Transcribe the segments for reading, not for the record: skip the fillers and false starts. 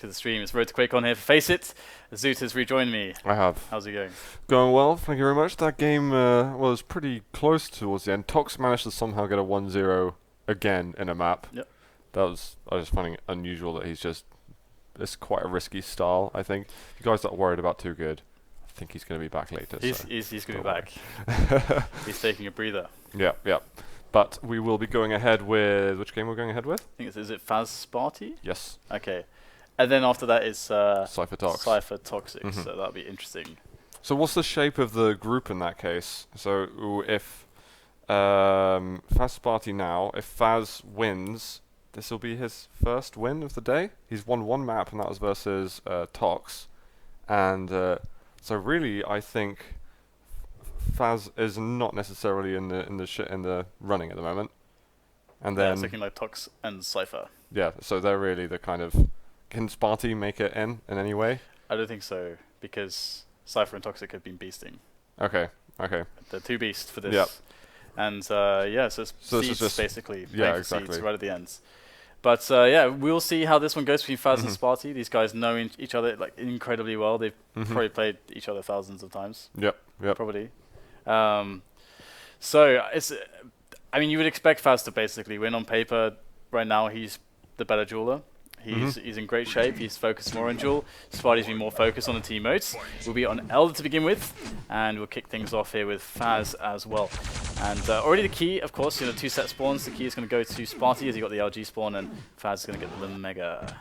to the stream. It's Road2Quakecon here for FACEIT. Zoot has rejoined me. I have. How's it going? Going well, thank you very much. That game was pretty close towards the end. Tox managed to somehow get a 1-0 again in a map. Yep. I was finding it unusual that it's quite a risky style, I think. If you guys are worried about Too Good, I think he's going to be back later. He's going to be back. He's taking a breather. Yeah. But we will be going ahead with... Which game we're going ahead with? I think is it Fazz Spart1e? Yes. Okay. And then after that is Cypher Tox. Cypher Toxic, so that'll be interesting. So what's the shape of the group in that case? So if Fazz Spart1e now, if Fazz wins, this will be his first win of the day. He's won one map, and that was versus Tox. And so really, I think Fazz is not necessarily in the running at the moment. And then it's looking like Tox and Cypher. Yeah, so they're really the kind of... Can Spart1e make it in any way? I don't think so, because Cypher and Toxic have been beasting. Okay. They're two beasts for this. Yep. And so it's seeds just basically. Yeah, exactly. exactly. Seeds right at the ends. But we'll see how this one goes between Fazz and Spart1e. These guys know each other like incredibly well. They've probably played each other thousands of times. Yep. Probably. So it's... I mean, you would expect Fazz to basically win on paper. Right now, he's the better dueler. He's in great shape. He's focused more on duel. Spart1e's been more focused on the team modes. We'll be on Elder to begin with, and we'll kick things off here with Fazz as well. And already the key, of course, two set spawns. The key is going to go to Spart1e as he got the LG spawn, and Fazz is going to get the Mega.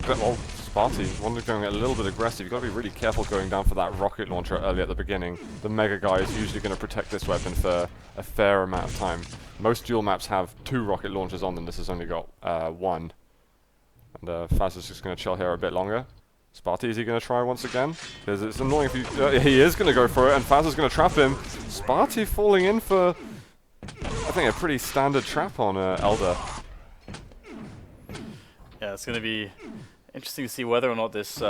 Well, Spart1e wanted going a little bit aggressive. You've got to be really careful going down for that rocket launcher early at the beginning. The Mega guy is usually going to protect this weapon for a fair amount of time. Most duel maps have 2 rocket launchers on them. This has only got 1. And Fazz is just going to chill here a bit longer. Spart1e, is he going to try once again? Because it's annoying if you... he is going to go for it, and Fazz is going to trap him. Spart1e falling in for, I think, a pretty standard trap on Elder. Yeah, it's going to be interesting to see whether or not this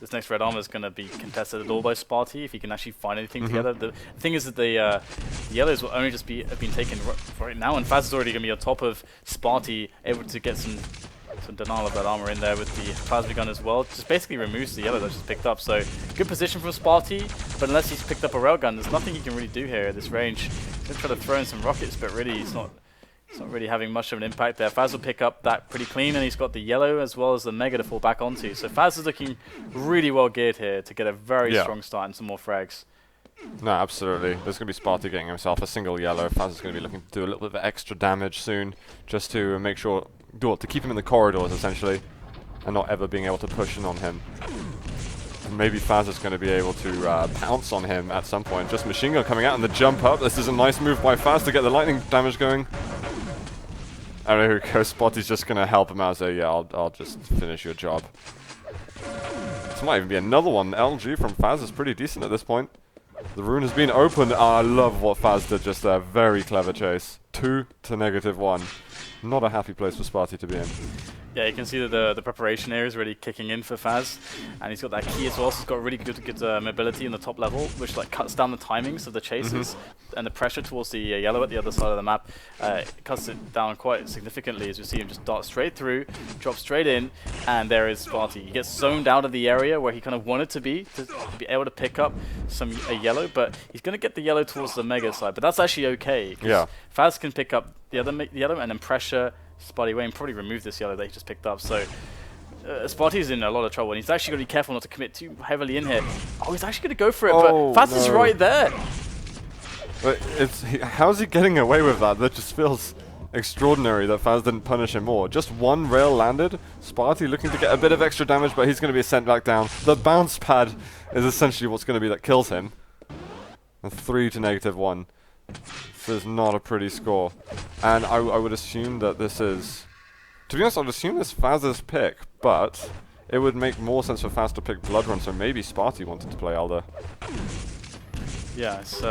this next red armor is going to be contested at all by Spart1e, if he can actually find anything together. The thing is that the yellows will only just have been taken right now, and Fazz is already going to be on top of Spart1e, able to get some denial of that armor in there with the plasma gun as well. Just basically removes the yellow that's just picked up. So good position from Spart1e, but unless he's picked up a railgun, there's nothing he can really do here at this range. He's going to try to throw in some rockets, but really it's not really having much of an impact there. Fazz will pick up that pretty clean, and he's got the yellow as well as the Mega to fall back onto. So Fazz is looking really well geared here to get a very strong start and some more frags. No, absolutely. There's going to be Spart1e getting himself a single yellow. Fazz is going to be looking to do a little bit of extra damage soon, just to make sure, to keep him in the corridors essentially, and not ever being able to push in on him. And maybe Fazz is going to be able to pounce on him at some point. Just machine gun coming out and the jump up. This is a nice move by Fazz to get the lightning damage going. I don't know who Spart1e's just going to help him out and say, yeah, I'll just finish your job. This might even be another one. LG from Fazz is pretty decent at this point. The rune has been opened. I love what Fazz did just there. Very clever chase. 2 to -1. Not a happy place for Spart1e to be in. Yeah, you can see that the preparation here is really kicking in for Fazz, and he's got that key as well, so he's got really good mobility in the top level, which like cuts down the timings of the chases and the pressure towards the yellow at the other side of the map. It cuts it down quite significantly as we see him just dart straight through, drop straight in, and there is Spart1e. He gets zoned out of the area where he kind of wanted to be able to pick up a yellow, but he's going to get the yellow towards the Mega side, but that's actually okay. Yeah. Fazz can pick up the yellow and then pressure Spart1e and probably remove this yellow that he just picked up. So Spart1e's in a lot of trouble, and he's actually got to be careful not to commit too heavily in here. Oh, he's actually going to go for it, but Fazz is right there. But how's he getting away with that? That just feels extraordinary that Fazz didn't punish him more. Just one rail landed. Spart1e looking to get a bit of extra damage, but he's going to be sent back down. The bounce pad is essentially what's going to be that kills him. And 3 to -1. This is not a pretty score. And I would assume that this is... To be honest, I would assume this Fazz's pick, but it would make more sense for Fazz to pick Bloodrun, so maybe Spart1e wanted to play Elder. Yeah, it's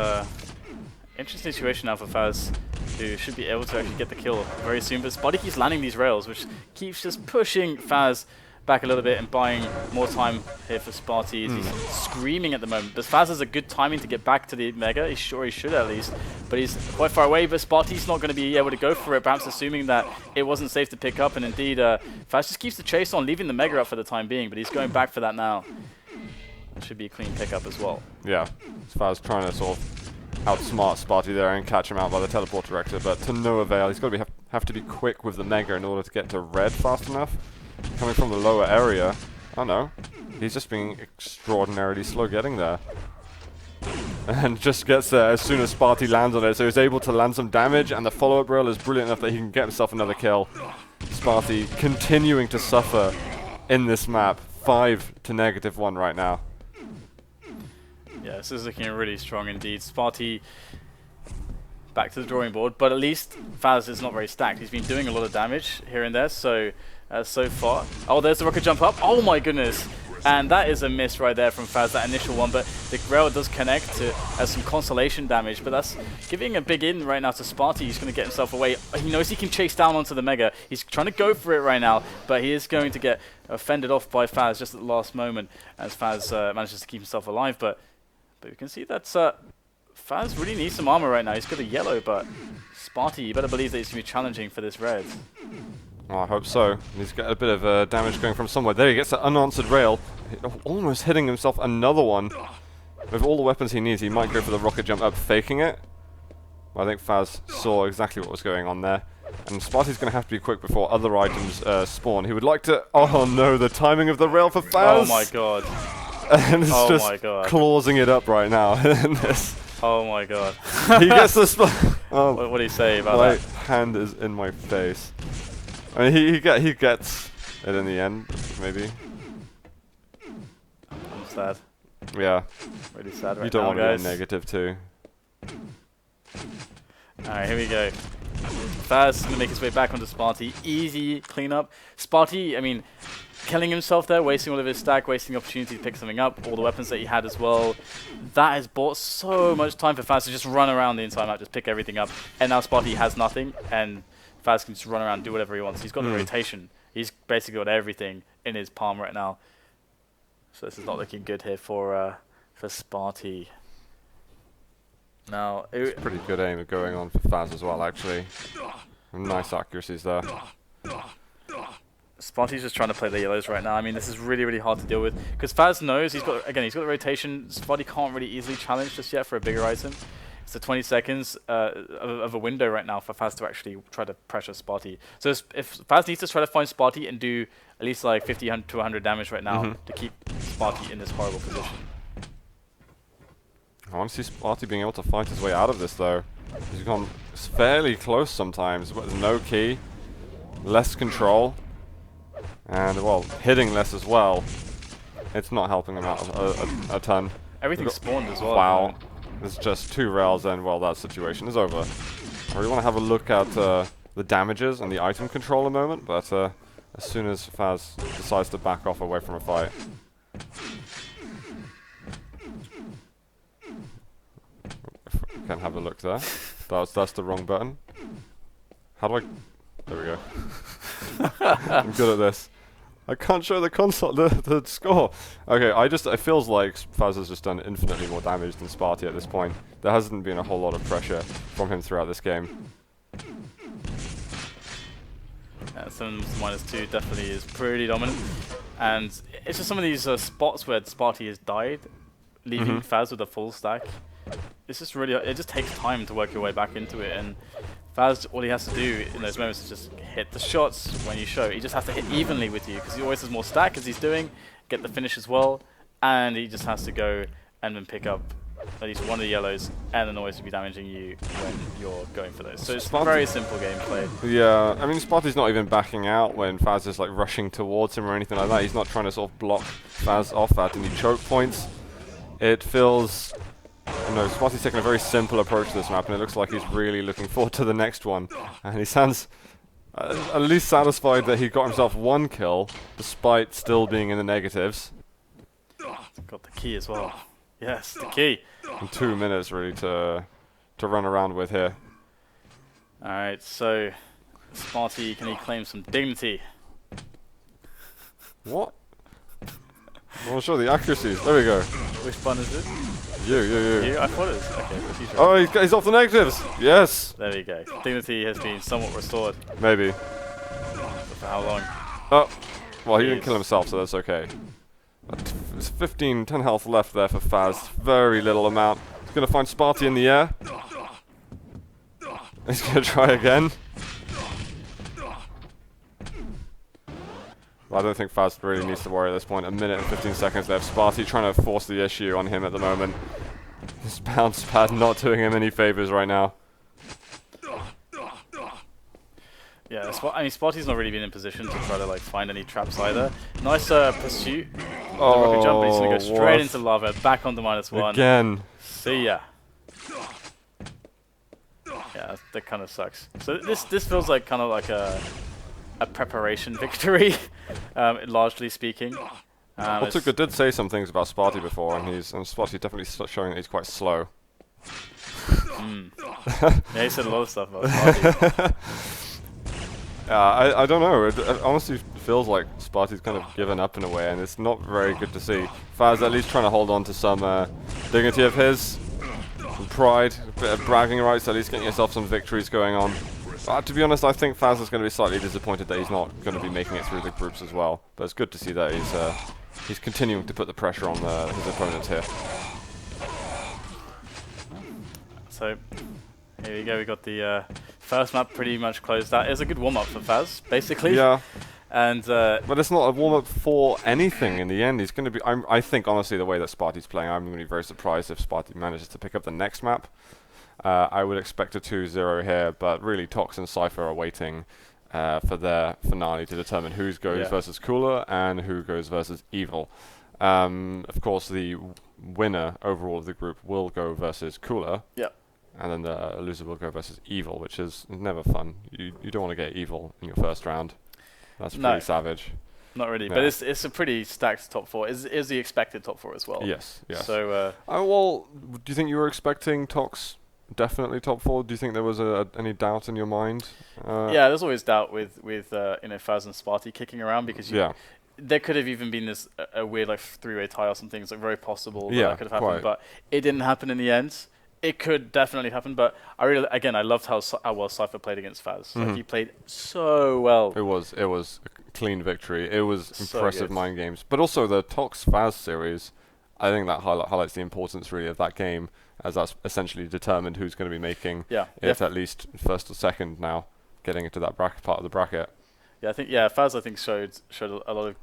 interesting situation now for Fazz, who should be able to actually get the kill very soon, but Spart1e keeps landing these rails, which keeps just pushing Fazz back a little bit and buying more time here for Spart1e. He's screaming at the moment, but Fazz has a good timing to get back to the Mega. He's sure he should at least, but he's quite far away. But Spart1e's not going to be able to go for it, perhaps assuming that it wasn't safe to pick up. And indeed, Fazz just keeps the chase on, leaving the Mega up for the time being, but he's going back for that now. It should be a clean pickup as well. Yeah, Fazz trying to sort of outsmart Spart1e there and catch him out by the teleport director, but to no avail. He's got to have to be quick with the Mega in order to get to red fast enough. Coming from the lower area, oh no, he's just being extraordinarily slow getting there. And just gets there as soon as Spart1e lands on it, so he's able to land some damage, and the follow-up rail is brilliant enough that he can get himself another kill. Spart1e continuing to suffer in this map, 5 to -1 right now. Yeah, this is looking really strong indeed. Spart1e back to the drawing board, but at least Fazz is not very stacked. He's been doing a lot of damage here and there, so far. Oh, there's the rocket jump up. Oh my goodness. And that is a miss right there from Fazz, that initial one, but the rail does connect to some consolation damage, but that's giving a big in right now to Spart1e. He's going to get himself away. He knows he can chase down onto the Mega. He's trying to go for it right now, but he is going to get fended off by Fazz just at the last moment as Fazz manages to keep himself alive, but you can see that Fazz really needs some armor right now. He's got a yellow, but Spart1e, you better believe that he's going to be challenging for this red. Oh, I hope so. He's got a bit of damage going from somewhere. There he gets that unanswered rail, almost hitting himself another one. With all the weapons he needs, he might go for the rocket jump up, faking it. But I think Fazz saw exactly what was going on there. And Spart1e's going to have to be quick before other items spawn. He would like to... Oh no, the timing of the rail for Fazz! Oh my god. And it's just clawzing it up right now. Oh my god. He gets the spot. Oh, what do you say about my that? My hand is in my face. I mean, he gets it in the end, maybe. I'm sad. Yeah. Really sad right now, you don't want guys. to be negative too. Alright, here we go. Fazz going to make his way back onto Spart1e. Easy cleanup. Spart1e, I mean, killing himself there, wasting all of his stack, wasting the opportunity to pick something up, all the weapons that he had as well. That has bought so much time for Fazz to just run around the entire map, just pick everything up. And now Spart1e has nothing, and Fazz can just run around and do whatever he wants. He's got the rotation. He's basically got everything in his palm right now. So this is not looking good here for Spart1e. Now, it's pretty good aim going on for Fazz as well, actually. Nice accuracies there. Spart1e's just trying to play the yellows right now. I mean, this is really, really hard to deal with because Fazz knows he's got the rotation. Spart1e can't really easily challenge just yet for a bigger item. It's the 20 seconds of a window right now for Fazz to actually try to pressure Spart1e. So if Fazz needs to try to find Spart1e and do at least like 50 to 100 damage right now to keep Spart1e in this horrible position. I want to see Spart1e being able to fight his way out of this though. He's gone fairly close sometimes, but there's no key, less control, and well, hitting less as well. It's not helping him out a ton. Everything spawned as well. Wow. There's just 2 rails and well, that situation is over. I really want to have a look at the damages and the item control a moment, but as soon as Fazz decides to back off away from a fight. Can't have a look there. That's the wrong button. How do I... There we go. I'm good at this. I can't show the console, the score. Okay, it feels like Fazz has just done infinitely more damage than Spart1e at this point. There hasn't been a whole lot of pressure from him throughout this game. Yeah, 7 -2 definitely is pretty dominant. And it's just some of these spots where Spart1e has died, leaving Fazz with a full stack. It's just really, it just takes time to work your way back into it, and Fazz, all he has to do in those moments is just hit the shots when you show. He just has to hit evenly with you, because he always has more stack as he's doing, get the finish as well, and he just has to go and then pick up at least one of the yellows, and then always be damaging you when you're going for those. So it's very simple gameplay. Yeah, I mean, Spart1e's not even backing out when Fazz is like rushing towards him or anything like that. He's not trying to sort of block Fazz off at any choke points. It feels... No, Spart1e's taking a very simple approach to this map, and it looks like he's really looking forward to the next one. And he sounds at least satisfied that he got himself 1 kill, despite still being in the negatives. Got the key as well. Yes, the key. And 2 minutes really to run around with here. Alright, so Spart1e, can he claim some dignity? What? Well, sure, the accuracies. There we go. Which button is it? You. I thought it was. Okay, let's see. Oh, he's off the negatives. Yes. There we go. Dignity has been somewhat restored. Maybe. For how long? Oh. Well, he didn't kill himself, so that's okay. There's 10 health left there for Fazz. Very little amount. He's going to find Spart1e in the air. He's going to try again. Well, I don't think Fazz really needs to worry at this point. A minute and 15 seconds left. Spart1e trying to force the issue on him at the moment. His bounce pad not doing him any favors right now. Yeah, I mean, Spart1e's not really been in position to try to like find any traps either. Nice pursuit. Oh, the rocket jump, but he's gonna go straight into lava, back onto -1. Again. See ya. Yeah, that kind of sucks. So this feels like kind of like a preparation victory, largely speaking. Otsuka did say some things about Spart1e before, and Spart1e definitely showing that he's quite slow. Yeah, he said a lot of stuff about Spart1e. I don't know. It honestly feels like Spart1e's kind of given up in a way, and it's not very good to see. Fazz at least trying to hold on to some dignity of his, some pride, a bit of bragging rights, at least getting yourself some victories going on. To be honest, I think Fazz is going to be slightly disappointed that he's not going to be making it through the groups as well. But it's good to see that he's continuing to put the pressure on his opponents here. So here we go. We got the first map pretty much closed out. It was a good warm-up for Fazz, basically. Yeah. And but it's not a warm-up for anything in the end. He's going to be. I think honestly, the way that Spart1e's playing, I'm going to be very surprised if Spart1e manages to pick up the next map. I would expect a 2-0 here, but really Tox and Cypher are waiting for their finale to determine who goes versus Cooler and who goes versus Evil. Of course, the winner overall of the group will go versus Cooler. Yep. And then the loser will go versus Evil, which is never fun. You don't want to get Evil in your first round. That's pretty savage. Not really, but it's a pretty stacked top four. Is the expected top four as well? Yes. So, well, do you think you were expecting Tox definitely top four? Do you think there was any doubt in your mind? Yeah, there's always doubt with Fazz and Spart1e kicking around because there could have even been this a weird like three-way tie or something. It's like very possible that could have happened, but it didn't happen in the end. It could definitely happen, but I loved how well Cypher played against Fazz. Like he played so well. It was a clean victory. It was So impressive good. mind games, but also the Tox Fazz series. I think that highlights the importance really of that game, as that's essentially determined who's going to be making it at least first or second now, getting into that part of the bracket. Yeah, I think Fazz showed a lot of.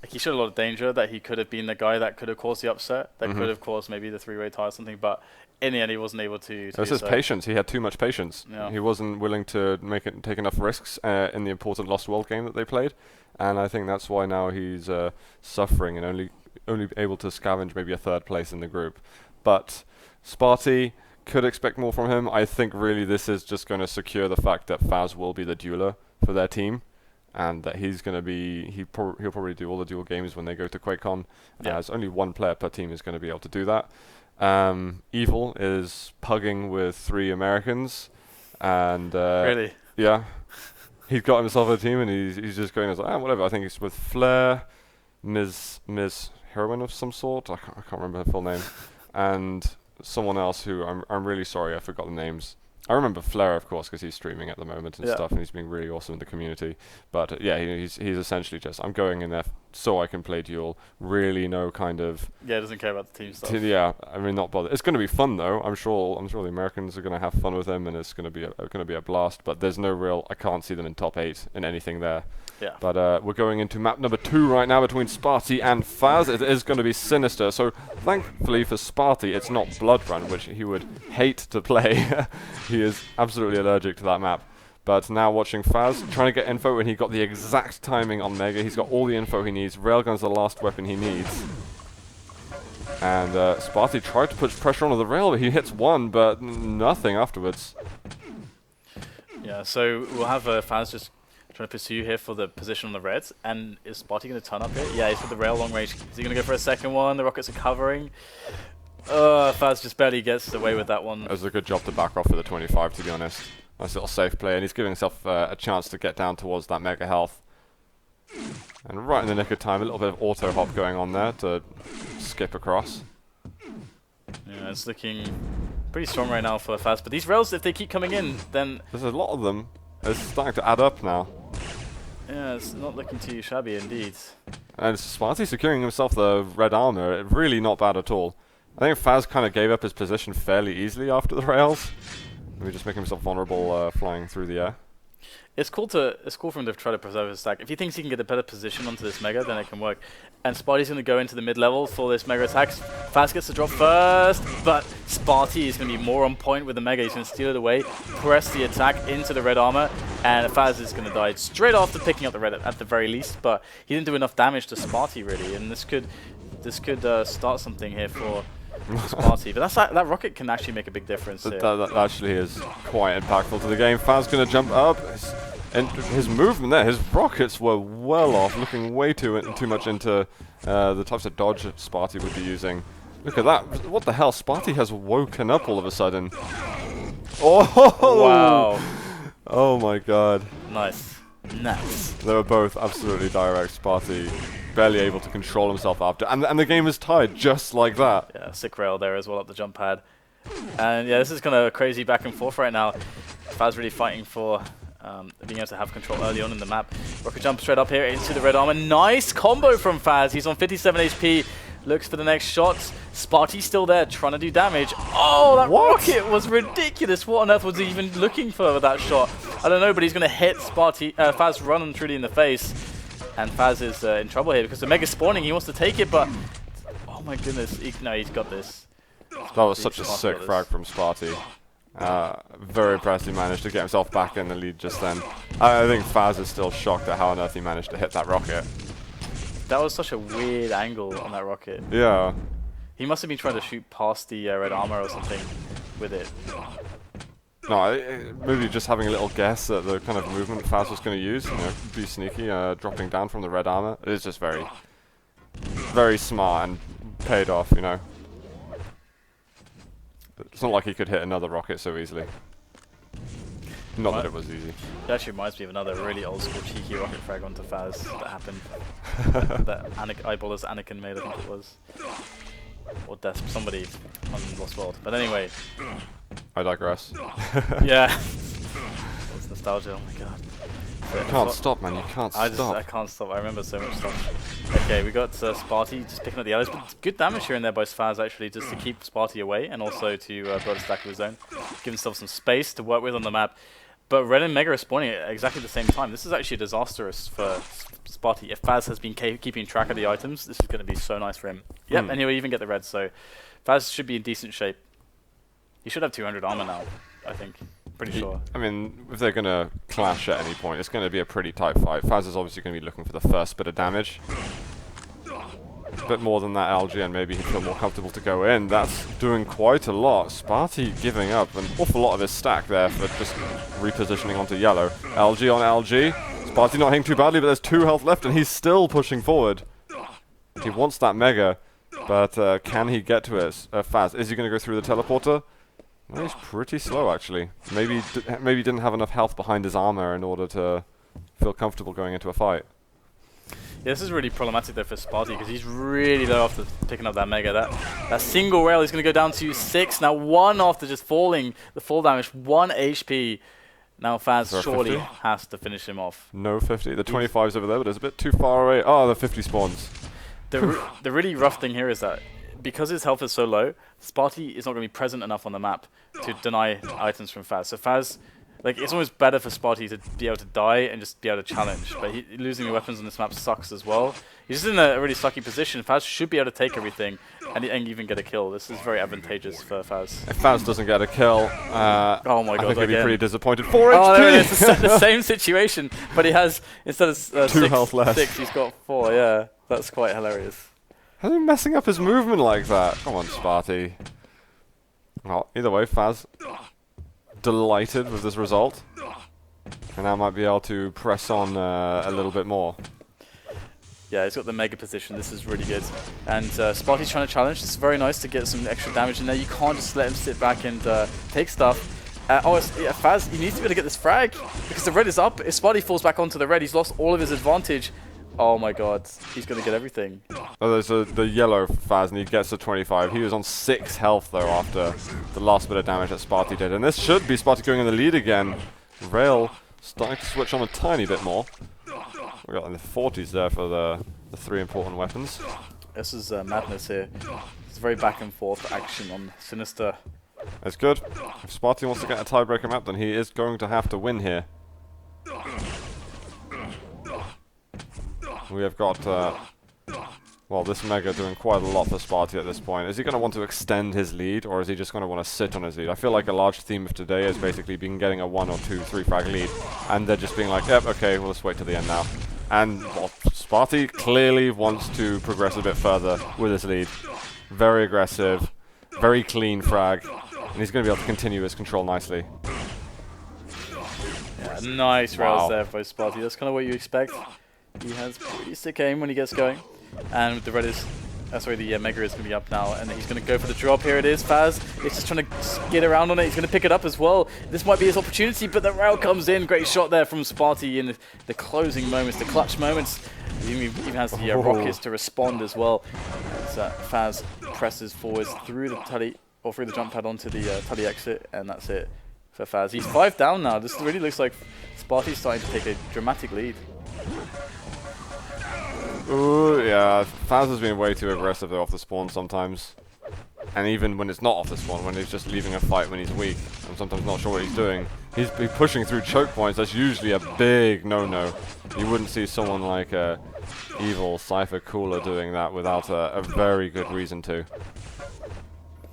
Like he showed a lot of danger that he could have been the guy that could have caused the upset, that could have caused maybe the three-way tie or something, but in the end he wasn't able to It was his patience. He had too much patience. Yeah. He wasn't willing to take enough risks in the important Lost World game that they played, and I think that's why now he's suffering and only able to scavenge maybe a third place in the group. But Spart1e could expect more from him. I think really this is just going to secure the fact that Fazz will be the dueler for their team, and that he's going to be he'll probably do all the duel games when they go to Quakecon. As only one player per team is going to be able to do that. Evil is pugging with 3 Americans, and really, he's got himself a team, and he's just going as whatever. I think he's with Flair, Ms. Heroine of some sort. I can't remember her full name, and someone else who I'm really sorry I forgot the names. I remember Flair, of course, because he's streaming at the moment and stuff, and he's being really awesome in the community. But he's essentially just, I'm going in there so I can play duel. Really, no kind of. Yeah, doesn't care about the team stuff. I mean, not bother. It's going to be fun though. I'm sure the Americans are going to have fun with him, and it's going to be a blast. But there's no real. I can't see them in top 8 in anything there. Yeah. But we're going into map number 2 right now between Spart1e and Fazz. It is going to be Sinister. So thankfully for Spart1e, it's not Blood Run, which he would hate to play. He is absolutely allergic to that map. But now watching Fazz, trying to get info, and he got the exact timing on Mega. He's got all the info he needs. Railgun's the last weapon he needs. And Spart1e tried to put pressure onto the rail, but he hits one, but nothing afterwards. Yeah, so we'll have Fazz just trying to pursue here for the position on the reds. And is Spart1e going to turn up here? Yeah, he's got the rail long range. Is he going to go for a second one? The rockets are covering. Fazz just barely gets away with that one. It was a good job to back off for the 25, to be honest. Nice little safe play, and he's giving himself a chance to get down towards that mega health. And right in the nick of time, a little bit of auto hop going on there to skip across. Yeah, it's looking pretty strong right now for Fazz. But these rails, if they keep coming in, then... There's a lot of them. It's starting to add up now. Yeah, it's not looking too shabby indeed. And Spart1e securing himself the red armor, really not bad at all. I think Fazz kind of gave up his position fairly easily after the rails. Maybe just making himself vulnerable flying through the air. It's cool for him to try to preserve his stack. If he thinks he can get a better position onto this Mega, then it can work. And Spart1e's going to go into the mid-level for this Mega attack. Fazz gets the drop first, but Spart1e is going to be more on point with the Mega. He's going to steal it away, press the attack into the red armor, and Fazz is going to die straight after picking up the red at the very least. But he didn't do enough damage to Spart1e really, and this could start something here for Spart1e. But that rocket can actually make a big difference here. That actually is quite impactful to the game. Fazz going to jump up. And his movement there, his rockets were well off, looking way too much into the types of dodge that Spart1e would be using. Look at that. What the hell? Spart1e has woken up all of a sudden. Oh! Wow. Oh my god. Nice. Nice. They were both absolutely direct. Spart1e barely able to control himself after. And the game is tied just like that. Yeah, sick rail there as well up the jump pad. And yeah, this is kind of crazy back and forth right now. Fazz really fighting for being able to have control early on in the map. Rocket jump straight up here into the red armor. Nice combo from Fazz. He's on 57 HP. Looks for the next shot. Spart1e still there, trying to do damage. Oh, that rocket was ridiculous. What on earth was he even looking for with that shot? I don't know, but he's going to hit Fazz running truly in the face. And Fazz is in trouble here because the Mega's spawning. He wants to take it, but... Oh my goodness. No, he's got this. That was such a sick frag from Spart1e. Very impressed he managed to get himself back in the lead just then. I think Fazz is still shocked at how on earth he managed to hit that rocket. That was such a weird angle on that rocket. Yeah. He must have been trying to shoot past the red armor or something with it. No, maybe just having a little guess at the kind of movement Fazz was going to use. You know, be sneaky, dropping down from the red armor. It is just very, very smart and paid off, you know. It's not like he could hit another rocket so easily. Not that it was easy. It actually reminds me of another really old school cheeky rocket frag onto Fazz that happened. That Eyeballers Anakin made, I think it was. Or somebody on Lost World. But anyway. I digress. Yeah. It's nostalgia, oh my god. You can't stop, man, you can't stop. I can't stop, I remember so much stuff. Okay, we got Spart1e just picking up the allies, but good damage here and there by Fazz actually, just to keep Spart1e away, and also to build a stack of his own. Give himself some space to work with on the map. But Red and Mega are spawning at exactly the same time. This is actually disastrous for Spart1e. If Fazz has been keeping track of the items, this is going to be so nice for him. Yep, and he'll even get the red, so Fazz should be in decent shape. He should have 200 armor now, I think. Pretty sure. I mean, if they're going to clash at any point, it's going to be a pretty tight fight. Fazz is obviously going to be looking for the first bit of damage. A bit more than that LG, and maybe he'd feel more comfortable to go in. That's doing quite a lot. Spart1e giving up an awful lot of his stack there for just repositioning onto yellow. LG on LG. Spart1e not hitting too badly, but there's 2 health left, and he's still pushing forward. He wants that Mega, but can he get to it? Fazz, is he going to go through the teleporter? Well, he's pretty slow, actually. Maybe he didn't have enough health behind his armor in order to feel comfortable going into a fight. Yeah, this is really problematic though for Spart1e because he's really low after picking up that Mega. That single rail is going to go down to 6. Now 1 after just falling, the fall damage, 1 HP. Now Fazz surely has to finish him off. No 50. The 25's over there, but it's a bit too far away. Oh, the 50 spawns. The really rough thing here is that because his health is so low, Spart1e is not going to be present enough on the map to deny items from Fazz. So Fazz, like, it's almost better for Spart1e to be able to die and just be able to challenge. But losing the weapons on this map sucks as well. He's just in a really sucky position. Fazz should be able to take everything and even get a kill. This is very advantageous for Fazz. If Fazz doesn't get a kill, oh my god, I think he'd be pretty disappointed. 4 HP! Oh, there it is. It's the same situation, but he has, instead of 2 health less. 6, he's got 4, yeah. That's quite hilarious. How's he messing up his movement like that? Come on, Spart1e. Well, either way, Fazz delighted with this result. And now might be able to press on a little bit more. Yeah, he's got the Mega position. This is really good. And Spart1e's trying to challenge. It's very nice to get some extra damage in there. You can't just let him sit back and take stuff. Fazz, he needs to be able to get this frag because the red is up. If Spart1e falls back onto the red, he's lost all of his advantage. Oh my god, he's going to get everything. Oh, there's the yellow Fazz, and he gets to 25. He was on 6 health, though, after the last bit of damage that Spart1e did. And this should be Spart1e going in the lead again. Rail starting to switch on a tiny bit more. We got in the 40s there for the 3 important weapons. This is madness here. It's very back and forth action on Sinister. That's good. If Spart1e wants to get a tiebreaker map, then he is going to have to win here. We have got, well, this Mega doing quite a lot for Spart1e at this point. Is he going to want to extend his lead, or is he just going to want to sit on his lead? I feel like a large theme of today has basically been getting a 1 or 2, 3 frag lead, and they're just being like, yep, okay, well, let's wait till the end now. And well, Spart1e clearly wants to progress a bit further with his lead. Very aggressive, very clean frag, and he's going to be able to continue his control nicely. Yeah, nice rails there by Spart1e. That's kind of what you expect. He has pretty sick aim when he gets going. And with the red is, sorry, the Mega is going to be up now, and he's going to go for the drop. Here it is, Fazz. He's just trying to skid around on it. He's going to pick it up as well. This might be his opportunity, but the rail comes in. Great shot there from Spart1e in the closing moments, the clutch moments. He even has the rockets to respond as well. As Fazz presses forwards through the tully, or through the jump pad onto the tully exit, and that's it for Fazz. He's 5 down now. This really looks like Spart1e's starting to take a dramatic lead. Ooh, yeah, Fazz has been way too aggressive though off the spawn sometimes. And even when it's not off the spawn, when he's just leaving a fight when he's weak, I'm sometimes not sure what he's doing. He's pushing through choke points, that's usually a big no-no. You wouldn't see someone like evil Cypher Cooler doing that without a very good reason to.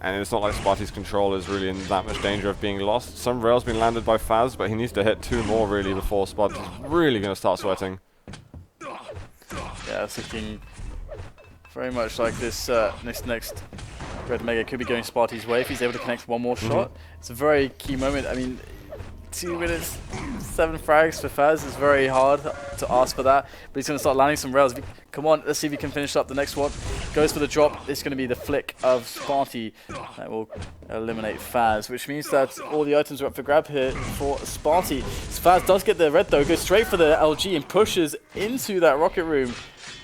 And it's not like Spart1e's control is really in that much danger of being lost. Some rail's been landed by Fazz, but he needs to hit 2 more really before Spart1e's really going to start sweating. Yeah, it's looking very much like this next red Mega could be going Spart1e's way if he's able to connect 1 more shot. It's a very key moment. I mean, 2 minutes, 7 frags for Fazz is very hard to ask for that, but he's going to start landing some rails. Come on, let's see if he can finish up the next one. Goes for the drop. It's going to be the flick of Spart1e that will eliminate Fazz, which means that all the items are up for grab here for Spart1e. Fazz does get the red though, goes straight for the LG and pushes into that rocket room.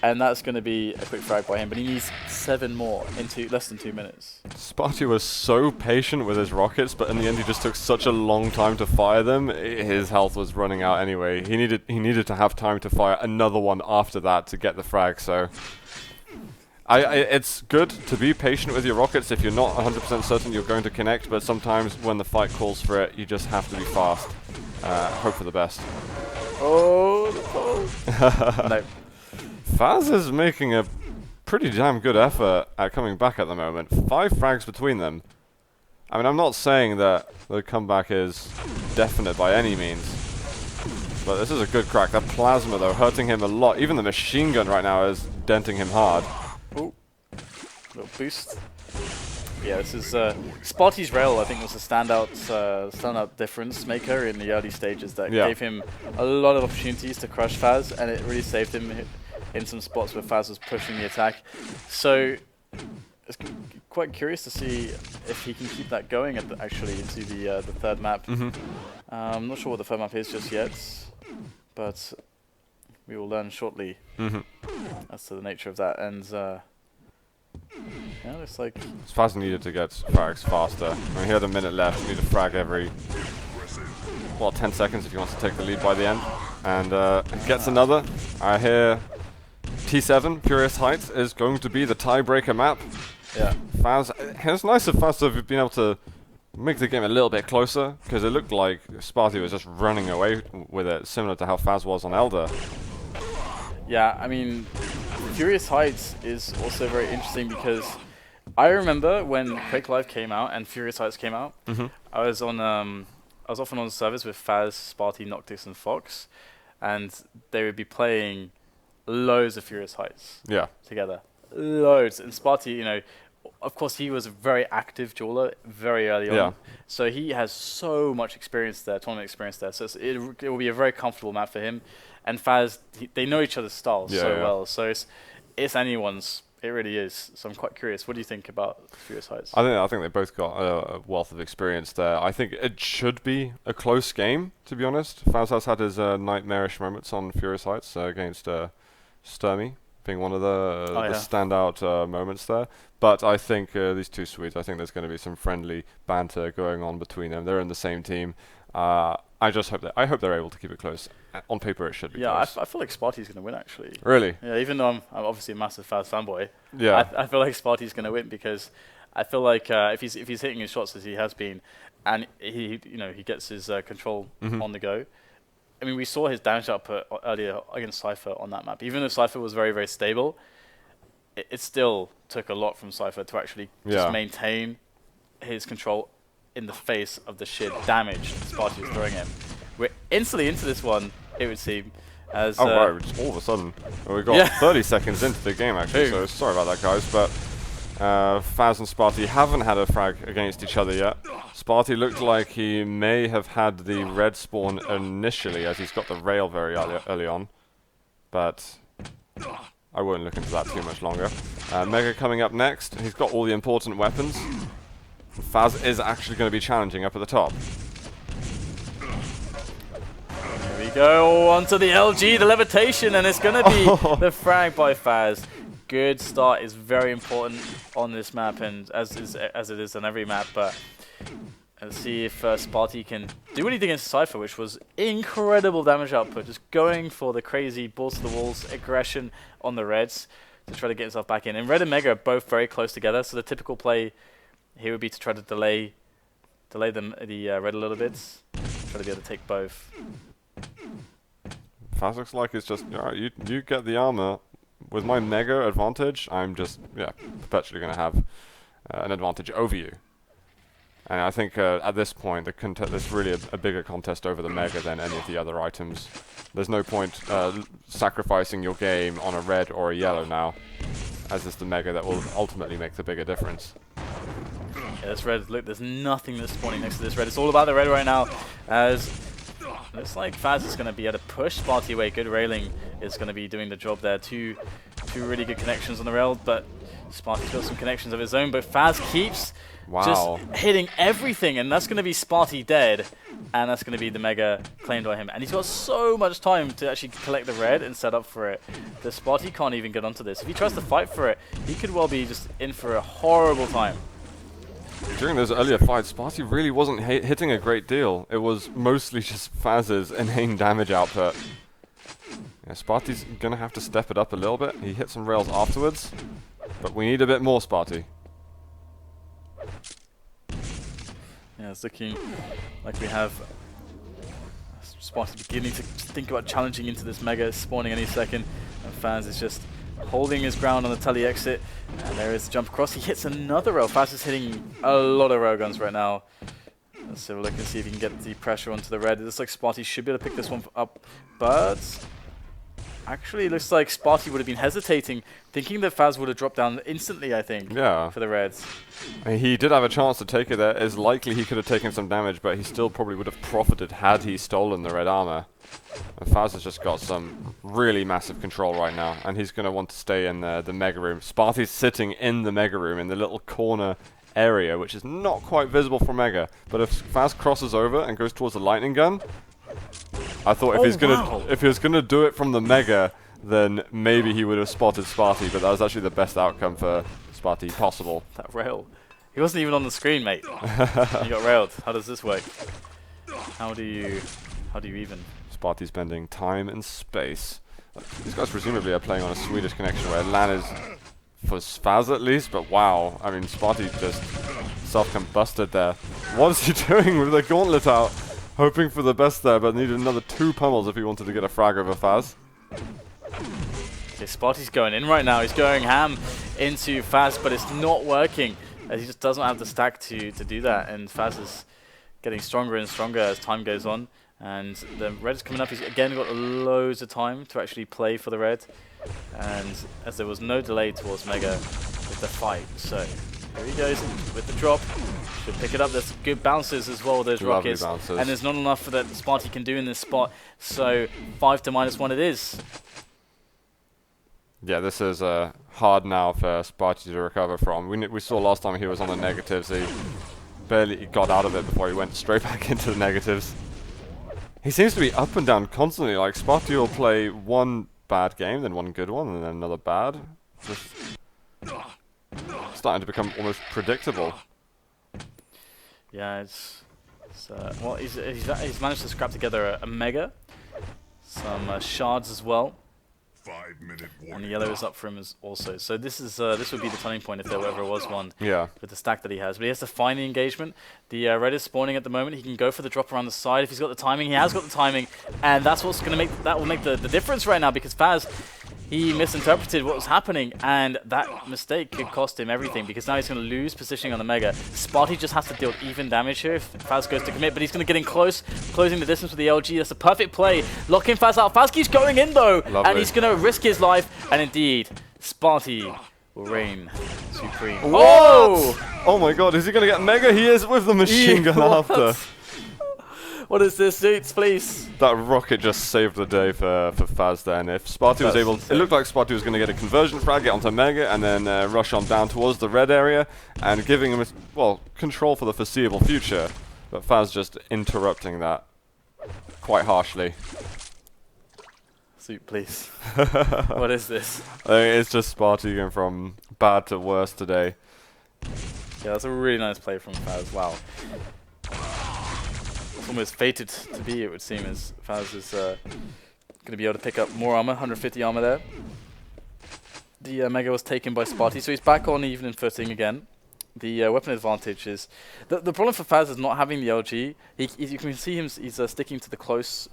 And that's going to be a quick frag by him, but he needs 7 more in less than 2 minutes. Spart1e was so patient with his rockets, but in the end he just took such a long time to fire them. His health was running out anyway. He needed to have time to fire another one after that to get the frag, so... it's good to be patient with your rockets if you're not 100% certain you're going to connect, but sometimes when the fight calls for it, you just have to be fast. Hope for the best. Oh, no. Fazz is making a pretty damn good effort at coming back at the moment. 5 frags between them. I mean, I'm not saying that the comeback is definite by any means, but this is a good crack. That plasma, though, hurting him a lot. Even the machine gun right now is denting him hard. Ooh, little boost. Yeah, this is Spart1e's rail. I think was a standout difference maker in the early stages that gave him a lot of opportunities to crush Fazz, and it really saved him in some spots where Fazz was pushing the attack. So it's quite curious to see if he can keep that going actually into the 3rd map. I'm not sure what the 3rd map is just yet, but we will learn shortly as to the nature of that. And yeah, looks like Fazz needed to get frags faster. I mean, he had a minute left. He needed a frag every 10 seconds if he wants to take the lead by the end. And he gets another. I hear T7, Furious Heights, is going to be the tiebreaker map. Yeah. Fazz, it's nice of Fazz to have been able to make the game a little bit closer, because it looked like Spart1e was just running away with it, similar to how Fazz was on Elder. Yeah, I mean, Furious Heights is also very interesting because I remember when Quake Live came out and Furious Heights came out, I was often on service with Fazz, Spart1e, Noctis, and Fox, and they would be playing loads of Furious Heights together. Loads. And Spart1e, you know, of course he was a very active dueler very early on. So he has so much experience there, tournament experience there. So it will be a very comfortable map for him. And Fazz, they know each other's styles so well. So it's anyone's. It really is. So I'm quite curious. What do you think about Furious Heights? I think they both got a wealth of experience there. I think it should be a close game, to be honest. Fazz has had his nightmarish moments on Furious Heights against Spart1e being one of the yeah. standout moments there. But I think these two Swedes, I think there's going to be some friendly banter going on between them. They're in the same team. I just hope I hope they're able to keep it close. On paper, it should be close. I feel like Spart1e's going to win, actually. Really? Yeah, even though I'm obviously a massive Fazz fanboy. Yeah. I feel like Spart1e's going to win because I feel like if he's hitting his shots as he has been, and he gets his control on the go. I mean, we saw his damage output earlier against Cypher on that map. Even though Cypher was very, very stable, it still took a lot from Cypher to actually just maintain his control in the face of the sheer damage Spart1e was throwing him. We're instantly into this one, it would seem. As right, just all of a sudden. Well, we got 30 seconds into the game, actually, so sorry about that, guys. But Fazz and Spart1e haven't had a frag against each other yet. Spart1e looked like he may have had the red spawn initially, as he's got the rail very early on. But I won't look into that too much longer. Mega coming up next. He's got all the important weapons. Fazz is actually going to be challenging up at the top. Here we go, onto the LG, the levitation, and it's going to be the frag by Fazz. Good start is very important on this map, and as it is on every map. But let's see if Spart1e can do anything against Cypher, which was incredible damage output, just going for the crazy balls to the walls aggression on the Reds to try to get himself back in. And Red and Mega are both very close together, so the typical play here would be to try to delay the Red a little bit, try to be able to take both. Fazz looks like it's just, alright, you get the armor. With my Mega advantage, I'm just, perpetually going to have an advantage over you. And I think at this point, there's really a bigger contest over the Mega than any of the other items. There's no point sacrificing your game on a red or a yellow now, as it's the Mega that will ultimately make the bigger difference. Yeah, this Red, look, there's nothing that's spawning next to this Red. It's all about the Red right now, as looks like Fazz is going to be able to push Spart1e away. Good railing is going to be doing the job there. Two really good connections on the rail, but Spart1e's got some connections of his own. But Fazz keeps just hitting everything, and that's going to be Spart1e dead, and that's going to be the Mega claimed by him. And he's got so much time to actually collect the Red and set up for it. The Spart1e can't even get onto this. If he tries to fight for it, he could well be just in for a horrible time. During those earlier fights, Spart1e really wasn't hitting a great deal. It was mostly just Fazz's inane damage output. Yeah, Spart1e's going to have to step it up a little bit. He hit some rails afterwards, but we need a bit more Spart1e. Yeah, it's looking like we have Spart1e beginning to think about challenging into this Mega, spawning any second, and Fazz is just holding his ground on the tele exit, and there is the jump across. He hits another rail. Fazz is hitting a lot of rail guns right now. Let's have a look and see if he can get the pressure onto the Red. It looks like Spart1e should be able to pick this one up, but actually it looks like Spart1e would have been hesitating, thinking that Fazz would have dropped down instantly, I think, for the Reds. I mean, he did have a chance to take it there. It's likely he could have taken some damage, but he still probably would have profited had he stolen the red armor. And Fazz has just got some really massive control right now, and he's going to want to stay in the Mega Room. Spart1e's sitting in the Mega Room in the little corner area, which is not quite visible from Mega. But if Fazz crosses over and goes towards the lightning gun, I thought if he was gonna do it from the Mega, then maybe he would have spotted Spart1e, but that was actually the best outcome for Spart1e possible. That rail. He wasn't even on the screen, mate. He got railed. How does this work? How do you even? Spart1e spending time and space. These guys presumably are playing on a Swedish connection where LAN is for Fazz at least, but wow. I mean, Spart1e just self-combusted there. What is he doing with the gauntlet out? Hoping for the best there, but needed another 2 pummels if he wanted to get a frag over Fazz. Okay, Spart1e's going in right now. He's going ham into Fazz, but it's not working, as he just doesn't have the stack to do that. And Fazz is getting stronger and stronger as time goes on. And the Red is coming up. He's again got loads of time to actually play for the Red. And as there was no delay towards Mega with the fight, so here he goes with the drop. Should pick it up. There's good bounces as well, those rockets. Bounces. And there's not enough that Spart1e can do in this spot. So 5 to -1 it is. Yeah, this is hard now for Spart1e to recover from. We saw last time he was on the negatives. He barely got out of it before he went straight back into the negatives. He seems to be up and down constantly. Like, Spart1e will play one bad game, then one good one, and then another bad. Just starting to become almost predictable. Yeah, it's well, he's managed to scrap together a mega, some shards as well. 5-minute warning. And the yellow is up for him as also. So this would be the turning point if there ever was one. Yeah. With the stack that he has, but he has to find the engagement. The red is spawning at the moment. He can go for the drop around the side if he's got the timing. He has got the timing, and that's what's going to make the difference right now, because Fazz, he misinterpreted what was happening, and that mistake could cost him everything, because now he's going to lose positioning on the mega. Spart1e just has to deal even damage here if Fazz goes to commit, but he's going to get in close, closing the distance with the LG. That's a perfect play. Locking Fazz out. Fazz keeps going in though, Lovely. and he's going to risk his life, and indeed, Spart1e will reign supreme. What? Oh! Oh my god, is he going to get mega? He is with the machine gun after. What is this, Suits, please? That rocket just saved the day for Fazz then. If Spart1e was able... It looked like Spart1e was going to get a conversion frag, get onto mega, and then rush on down towards the red area, and giving him, well, control for the foreseeable future. But Fazz just interrupting that quite harshly. Suit, please. What is this? I think it's just Spart1e going from bad to worse today. Yeah, that's a really nice play from Fazz. Wow. It's almost fated to be, it would seem, as Fazz is going to be able to pick up more armor, 150 armor there. The mega was taken by Spart1e, so he's back on even footing again. The weapon advantage is... The problem for Fazz is not having the LG. You can see him, he's sticking to the close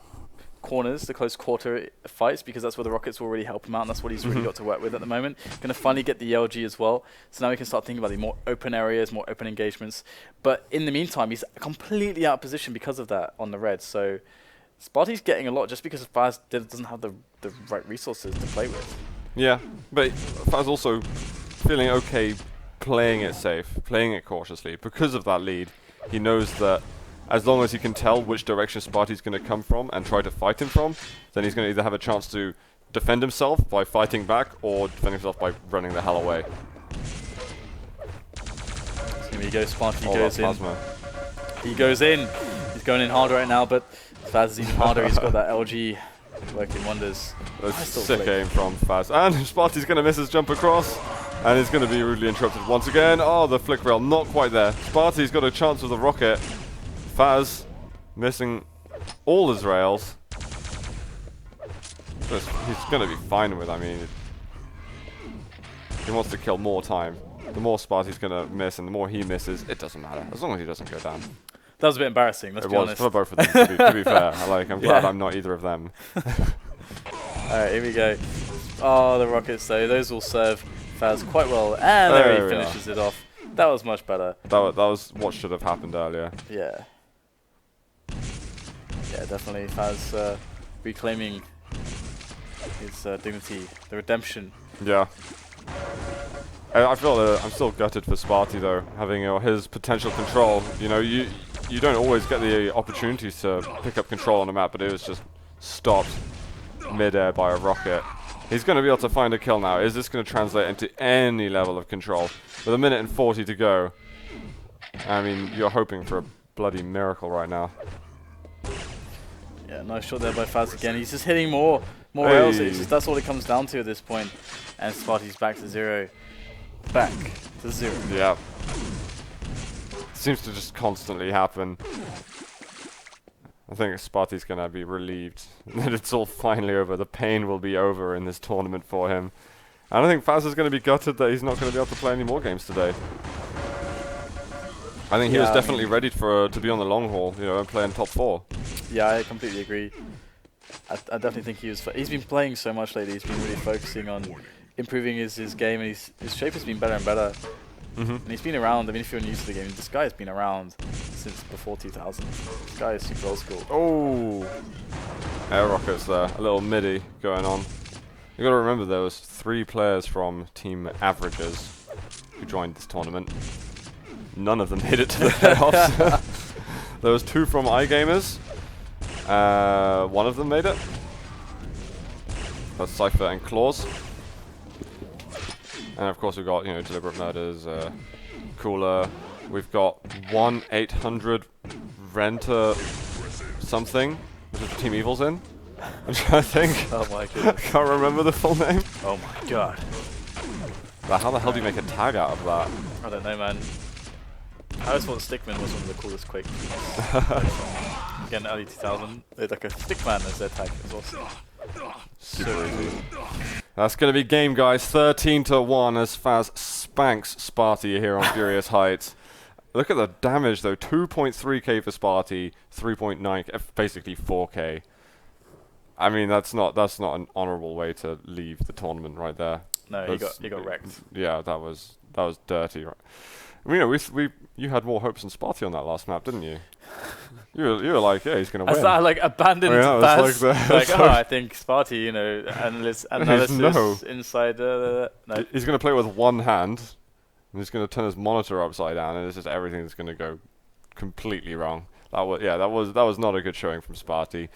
corners, the close quarter fights, because that's where the rockets will really help him out, and that's what he's really got to work with at the moment. Going to finally get the LG as well, so now we can start thinking about the more open areas, more open engagements. But in the meantime, he's completely out of position because of that on the red, so Spart1e's getting a lot just because Fazz doesn't have the right resources to play with. Yeah, but Fazz also feeling okay playing it safe, playing it cautiously. Because of that lead, he knows that as long as he can tell which direction Spart1e's going to come from and try to fight him from, then he's going to either have a chance to defend himself by fighting back or defend himself by running the hell away. So here we go, Spart1e goes in. Plasma. He goes in. He's going in hard right now, but Fazz is even harder. He's got that LG working wonders. That's sick aim from Fazz. And Spart1e's going to miss his jump across. And he's going to be rudely interrupted once again. Oh, the flick rail not quite there. Spart1e's got a chance with the rocket. Fazz missing all his rails. But he's going to be fine with, I mean, he wants to kill more time. The more Spart1e's going to miss and the more he misses, it doesn't matter. As long as he doesn't go down. That was a bit embarrassing, let's be honest. It was for both of them, to be fair. I'm glad I'm not either of them. Alright, here we go. Oh, the rockets though, those will serve Fazz quite well. And there he finishes it off. That was much better. That was what should have happened earlier. Yeah. Yeah, definitely. Fazz reclaiming his dignity, the redemption. Yeah. I feel that I'm still gutted for Spart1e though, having his potential control. You don't always get the opportunities to pick up control on the map, but it was just stopped mid-air by a rocket. He's going to be able to find a kill now. Is this going to translate into any level of control? With 1 minute and 40 to go, I mean, you're hoping for a bloody miracle right now. Yeah, nice shot there by Fazz again. He's just hitting more rails. That's all it comes down to at this point. And Spart1e's back to zero. Back to zero. Yeah. Seems to just constantly happen. I think Spart1e's going to be relieved that it's all finally over. The pain will be over in this tournament for him. And I think Fazz is going to be gutted that he's not going to be able to play any more games today. I think he was definitely ready to be on the long haul, and play in top 4. Yeah, I completely agree. I definitely think he's been playing so much lately. He's been really focusing on improving his game, and his shape has been better and better. And he's been around. I mean, if you're new to the game, this guy has been around since before 2000. This guy is super old school. Oh, air rockets there. A little midi going on. You got to remember there was 3 players from Team Averages who joined this tournament. None of them made it to the playoffs. There was 2 from iGamerz. One of them made it. That's Cypher and clawz. And of course we've got, Deliberate Murders, Cooler. We've got 1-800 Renter something, which is the Team Evil's in. I'm trying to think. Oh my I goodness. can't remember the full name. Oh my god. But how the hell do you make a tag out of that? I don't know, man. I always thought Stickman was one of the coolest Quake teams. Again, early 2000. They had like a Stickman as their tag. It was awesome. Super easy. That's going to be game, guys. 13-1 as Fazz spanks Spart1e here on Furious Heights. Look at the damage, though. 2.3k for Spart1e, 3.9k, basically 4k. I mean, that's not an honourable way to leave the tournament right there. No, he got wrecked. Yeah, that was dirty. Right? You know, you had more hopes than Spart1e on that last map, didn't you? you were like, yeah, he's gonna win. I started like abandoned Fazz. I think Spart1e, you know, analysis inside. No. He's gonna play with one hand, and he's gonna turn his monitor upside down, and it's just everything that's gonna go completely wrong. That was not a good showing from Spart1e.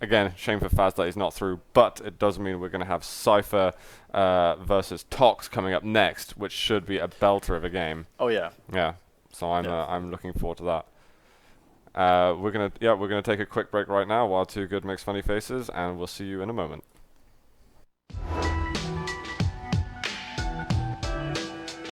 Again, shame for Fazz that he's not through, but it does mean we're going to have Cypher versus Tox coming up next, which should be a belter of a game. Oh yeah. Yeah. So I'm looking forward to that. We're gonna take a quick break right now while Too Good makes funny faces, and we'll see you in a moment.